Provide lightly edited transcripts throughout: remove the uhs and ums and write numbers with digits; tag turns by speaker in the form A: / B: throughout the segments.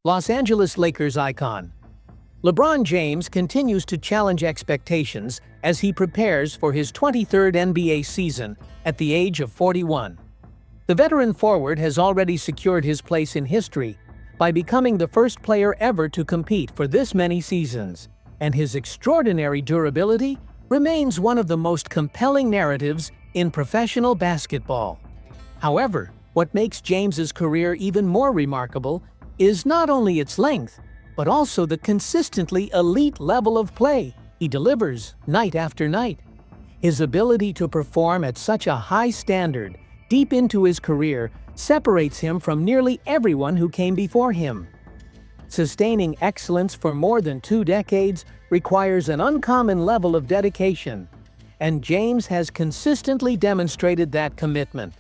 A: Los Angeles Lakers icon LeBron James continues to challenge expectations as he prepares for his 23rd NBA season at the age of 41. The veteran forward has already secured his place in history by becoming the first player ever to compete for this many seasons, and his extraordinary durability remains one of the most compelling narratives in professional basketball. However, what makes James's career even more remarkable is not only its length, but also the consistently elite level of play he delivers night after night. His ability to perform at such a high standard deep into his career separates him from nearly everyone who came before him. Sustaining excellence for more than 2 decades requires an uncommon level of dedication, and James has consistently demonstrated that commitment.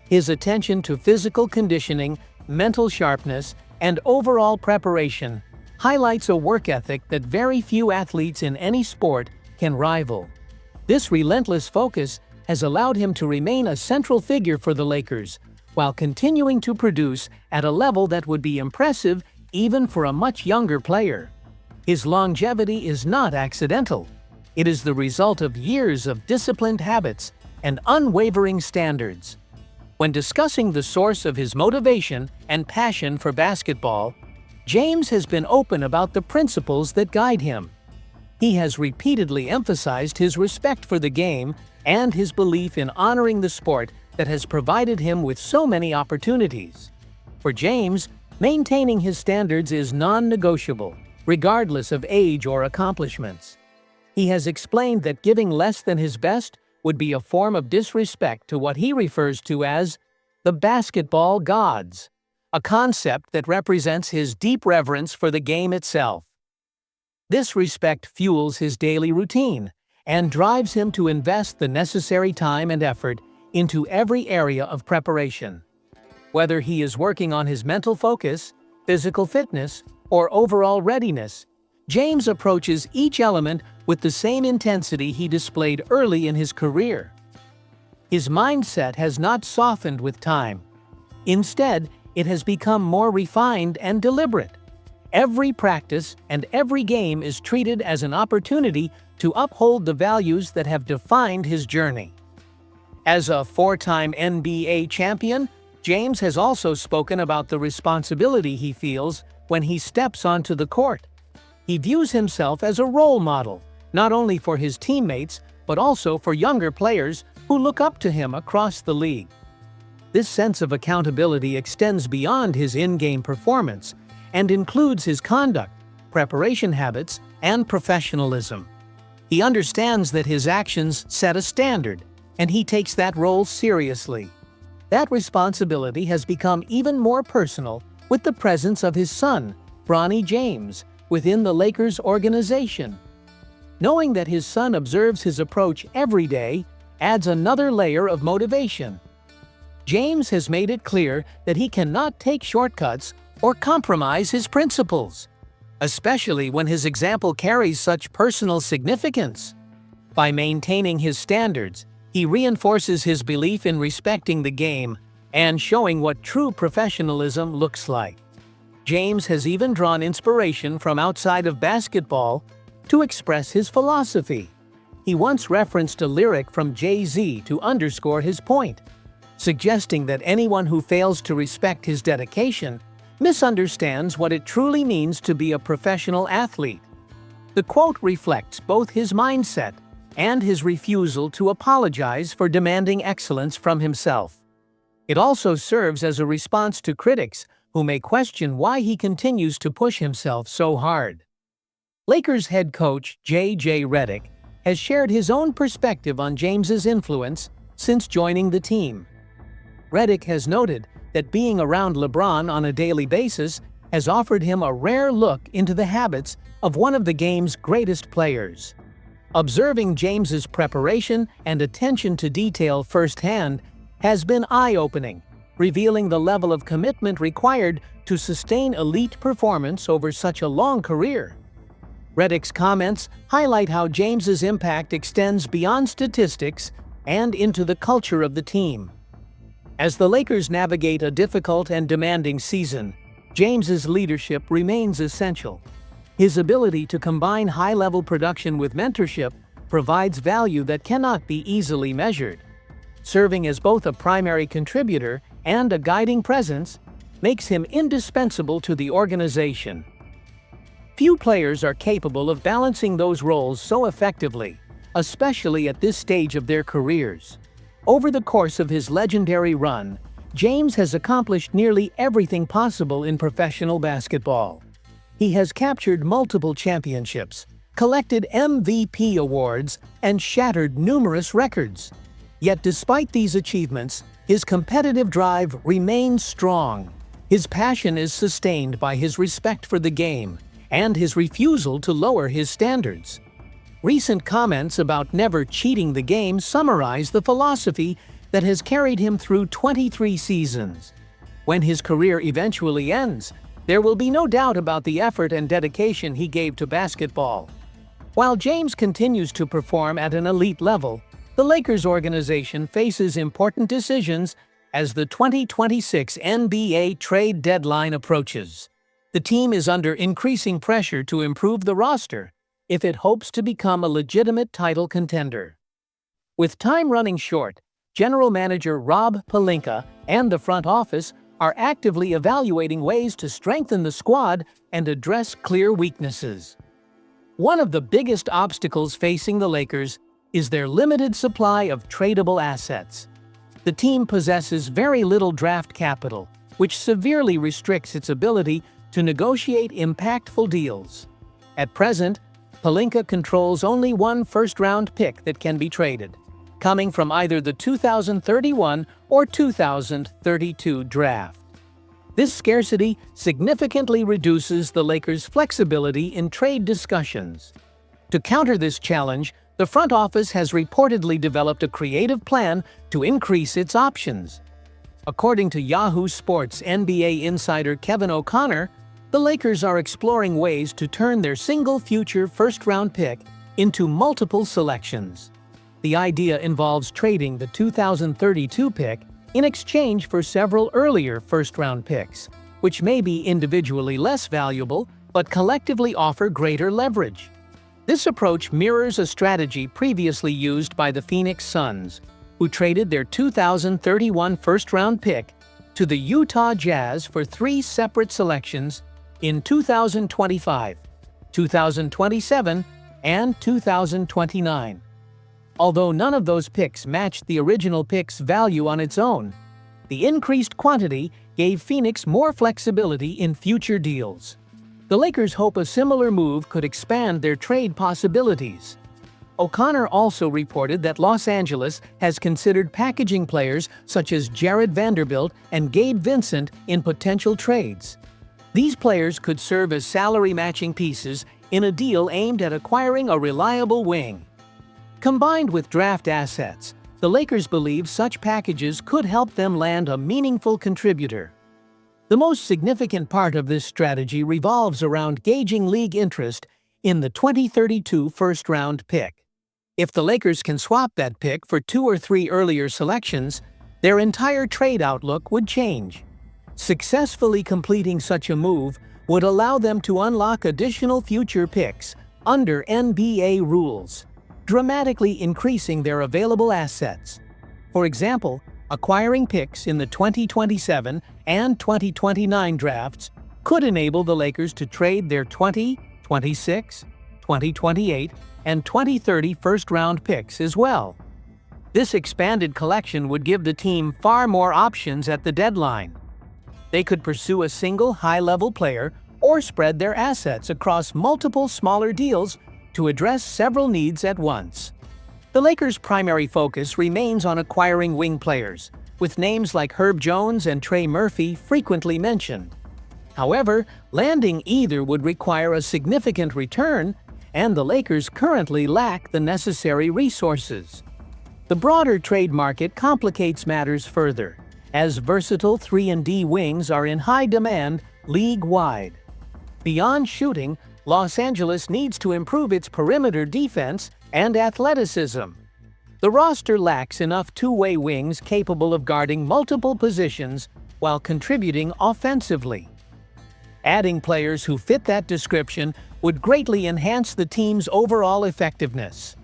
A: His attention to physical conditioning, mental sharpness, and overall preparation highlights a work ethic that very few athletes in any sport can rival. This relentless focus has allowed him to remain a central figure for the Lakers, while continuing to produce at a level that would be impressive even for a much younger player. His longevity is not accidental. It is the result of years of disciplined habits and unwavering standards. When discussing the source of his motivation and passion for basketball, James has been open about the principles that guide him. He has repeatedly emphasized his respect for the game and his belief in honoring the sport that has provided him with so many opportunities. For James, maintaining his standards is non-negotiable, regardless of age or accomplishments. He has explained that giving less than his best would be a form of disrespect to what he refers to as the basketball gods, a concept that represents his deep reverence for the game itself. This respect fuels his daily routine and drives him to invest the necessary time and effort into every area of preparation. Whether he is working on his mental focus, physical fitness, or overall readiness, James approaches each element with the same intensity he displayed early in his career. His mindset has not softened with time. Instead, it has become more refined and deliberate. Every practice and every game is treated as an opportunity to uphold the values that have defined his journey. As a 4-time NBA champion, James has also spoken about the responsibility he feels when he steps onto the court. He views himself as a role model, not only for his teammates, but also for younger players who look up to him across the league. This sense of accountability extends beyond his in-game performance and includes his conduct, preparation habits, and professionalism. He understands that his actions set a standard, and he takes that role seriously. That responsibility has become even more personal with the presence of his son, Bronny James, within the Lakers organization. Knowing that his son observes his approach every day adds another layer of motivation. James has made it clear that he cannot take shortcuts or compromise his principles, especially when his example carries such personal significance. By maintaining his standards, he reinforces his belief in respecting the game and showing what true professionalism looks like. James has even drawn inspiration from outside of basketball to express his philosophy. He once referenced a lyric from Jay-Z to underscore his point, suggesting that anyone who fails to respect his dedication misunderstands what it truly means to be a professional athlete. The quote reflects both his mindset and his refusal to apologize for demanding excellence from himself. It also serves as a response to critics who may question why he continues to push himself so hard. Lakers head coach J.J. Redick has shared his own perspective on James's influence since joining the team. Redick has noted that being around LeBron on a daily basis has offered him a rare look into the habits of one of the game's greatest players. Observing James's preparation and attention to detail firsthand has been eye-opening, revealing the level of commitment required to sustain elite performance over such a long career. Redick's comments highlight how James's impact extends beyond statistics and into the culture of the team. As the Lakers navigate a difficult and demanding season, James's leadership remains essential. His ability to combine high-level production with mentorship provides value that cannot be easily measured. Serving as both a primary contributor and a guiding presence makes him indispensable to the organization. Few players are capable of balancing those roles so effectively, especially at this stage of their careers. Over the course of his legendary run, James has accomplished nearly everything possible in professional basketball. He has captured multiple championships, collected MVP awards, and shattered numerous records. Yet despite these achievements, his competitive drive remains strong. His passion is sustained by his respect for the game and his refusal to lower his standards. Recent comments about never cheating the game summarize the philosophy that has carried him through 23 seasons. When his career eventually ends, there will be no doubt about the effort and dedication he gave to basketball. While James continues to perform at an elite level, the Lakers organization faces important decisions as the 2026 NBA trade deadline approaches. The team is under increasing pressure to improve the roster if it hopes to become a legitimate title contender. With time running short, General Manager Rob Pelinka and the front office are actively evaluating ways to strengthen the squad and address clear weaknesses. One of the biggest obstacles facing the Lakers is their limited supply of tradable assets. The team possesses very little draft capital, which severely restricts its ability to negotiate impactful deals. At present, Pelinka controls only one first-round pick that can be traded, coming from either the 2031 or 2032 draft. This scarcity significantly reduces the Lakers' flexibility in trade discussions. To counter this challenge, the front office has reportedly developed a creative plan to increase its options. According to Yahoo Sports NBA insider Kevin O'Connor, the Lakers are exploring ways to turn their single future first-round pick into multiple selections. The idea involves trading the 2032 pick in exchange for several earlier first-round picks, which may be individually less valuable but collectively offer greater leverage. This approach mirrors a strategy previously used by the Phoenix Suns, who traded their 2031 first-round pick to the Utah Jazz for 3 separate selections in 2025, 2027, and 2029. Although none of those picks matched the original pick's value on its own, the increased quantity gave Phoenix more flexibility in future deals. The Lakers hope a similar move could expand their trade possibilities. O'Connor also reported that Los Angeles has considered packaging players such as Jared Vanderbilt and Gabe Vincent in potential trades. These players could serve as salary-matching pieces in a deal aimed at acquiring a reliable wing. Combined with draft assets, the Lakers believe such packages could help them land a meaningful contributor. The most significant part of this strategy revolves around gauging league interest in the 2032 first-round pick. If the Lakers can swap that pick for 2 or 3 earlier selections, their entire trade outlook would change. Successfully completing such a move would allow them to unlock additional future picks under NBA rules, dramatically increasing their available assets. For example, acquiring picks in the 2027 and 2029 drafts could enable the Lakers to trade their 2026, 2028, and 2030 first-round picks as well. This expanded collection would give the team far more options at the deadline. They could pursue a single high-level player or spread their assets across multiple smaller deals to address several needs at once. The Lakers' primary focus remains on acquiring wing players, with names like Herb Jones and Trey Murphy frequently mentioned. However, landing either would require a significant return, and the Lakers currently lack the necessary resources. The broader trade market complicates matters further, as versatile 3-and-D wings are in high demand league-wide. Beyond shooting, Los Angeles needs to improve its perimeter defense and athleticism. The roster lacks enough two-way wings capable of guarding multiple positions while contributing offensively. Adding players who fit that description would greatly enhance the team's overall effectiveness.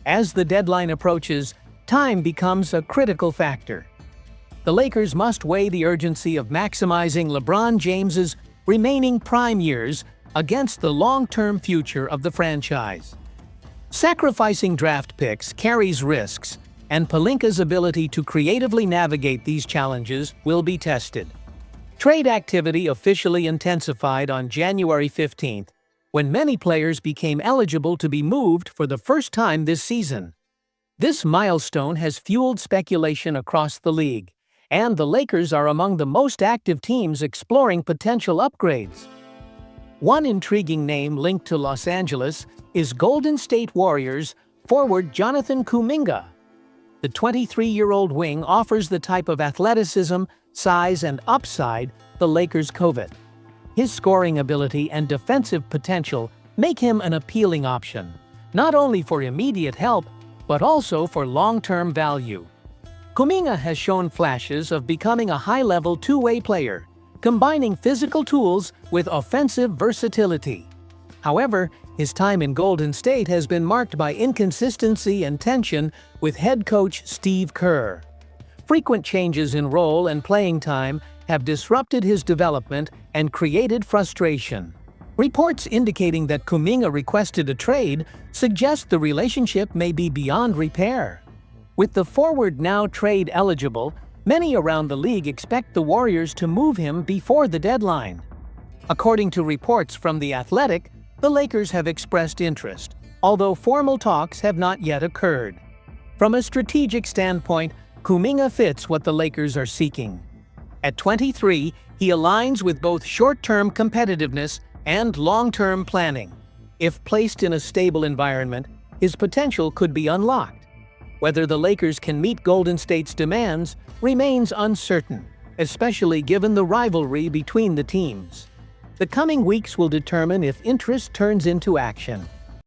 A: As the deadline approaches, time becomes a critical factor. The Lakers must weigh the urgency of maximizing LeBron James's remaining prime years against the long-term future of the franchise. Sacrificing draft picks carries risks, and Pelinka's ability to creatively navigate these challenges will be tested. Trade activity officially intensified on January 15th, when many players became eligible to be moved for the first time this season. This milestone has fueled speculation across the league, and the Lakers are among the most active teams exploring potential upgrades. One intriguing name linked to Los Angeles is Golden State Warriors forward Jonathan Kuminga. The 23-year-old wing offers the type of athleticism, size, and upside the Lakers covet. His scoring ability and defensive potential make him an appealing option, not only for immediate help, but also for long-term value. Kuminga has shown flashes of becoming a high-level two-way player, combining physical tools with offensive versatility. However, his time in Golden State has been marked by inconsistency and tension with head coach Steve Kerr. Frequent changes in role and playing time have disrupted his development and created frustration. Reports indicating that Kuminga requested a trade suggest the relationship may be beyond repair. With the forward now trade eligible, many around the league expect the Warriors to move him before the deadline. According to reports from The Athletic, the Lakers have expressed interest, although formal talks have not yet occurred. From a strategic standpoint, Kuminga fits what the Lakers are seeking. At 23, he aligns with both short-term competitiveness and long-term planning. If placed in a stable environment, his potential could be unlocked. Whether the Lakers can meet Golden State's demands remains uncertain, especially given the rivalry between the teams. The coming weeks will determine if interest turns into action.